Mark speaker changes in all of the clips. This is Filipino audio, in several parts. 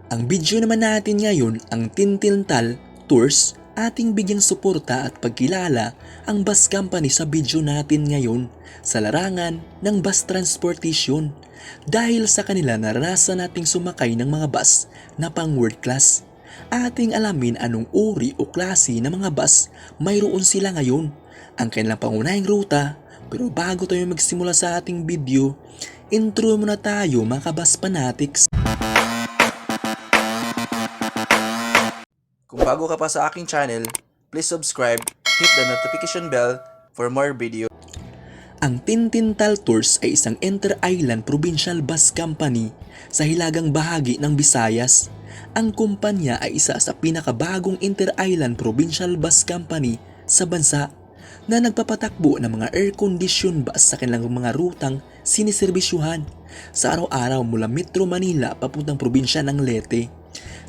Speaker 1: Ang video naman natin ngayon ang Tintintal Tours, ating bigyang suporta at pagkilala ang bus company sa video natin ngayon sa larangan ng bus transportation dahil sa kanila naranasan nating sumakay ng mga bus na pang world class. Ating alamin anong uri o klase ng mga bus mayroon sila ngayon, ang kanilang pangunahing ruta. Pero bago tayo magsimula sa ating video, intro muna tayo mga kabus fanatics.
Speaker 2: Kung bago ka pa sa aking channel, please subscribe, hit the notification bell for more video.
Speaker 1: Ang Tintintal Tours ay isang inter-island provincial bus company sa hilagang bahagi ng Visayas. Ang kumpanya ay isa sa pinakabagong inter-island provincial bus company sa bansa na nagpapatakbo ng mga air-conditioned bus sa kanilang mga rutang siniserbisyuhan sa araw-araw mula Metro Manila papuntang probinsya ng Leyte.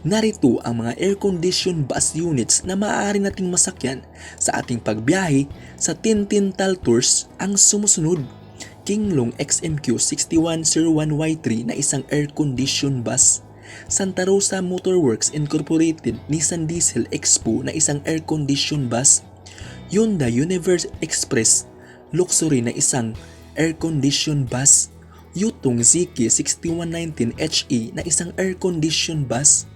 Speaker 1: Narito ang mga air-conditioned bus units na maaari nating masakyan sa ating pagbiyahe sa Tintintal Tours ang sumusunod. Kinglong XMQ 6101Y3 na isang air-conditioned bus. Santa Rosa Motorworks Incorporated Nissan Diesel Expo na isang air-conditioned bus. Hyundai Universe Express Luxury na isang air-conditioned bus. Yutong ZK 6119HE na isang air-conditioned bus.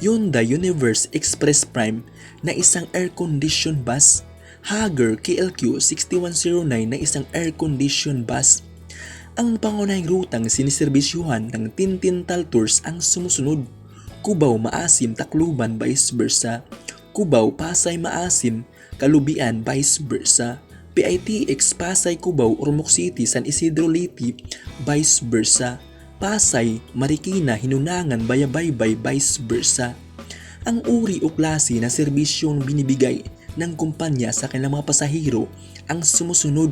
Speaker 1: Hyundai Universe Express Prime na isang air-conditioned bus. Hager KLQ 6109 na isang air-conditioned bus. Ang pangunahing rutang siniserbisyuhan ng Tintintal Tours ang sumusunod: Cubao Maasim Tacloban vice versa, Cubao Pasay Maasim Kalubian vice versa, PITX Pasay Cubao Ormoc City San Isidro Leyte vice versa, Pasay Marikina Hinunangan Bayabaybay vice versa. Ang uri o klase na serbisyong binibigay ng kumpanya sa kanilang mga pasahero ang sumusunod.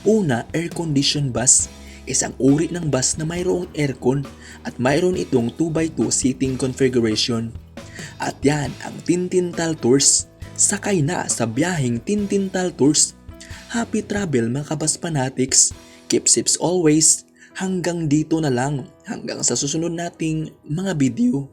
Speaker 1: Una, air-conditioned bus. Isang uri ng bus na mayroong aircon at mayroon itong 2x2 seating configuration. At yan ang Tintintal Tours. Sakay na sa biyaheng Tintintal Tours. Happy travel mga kabus fanatics. Keep safe always. Hanggang dito na lang. Hanggang sa susunod nating mga video.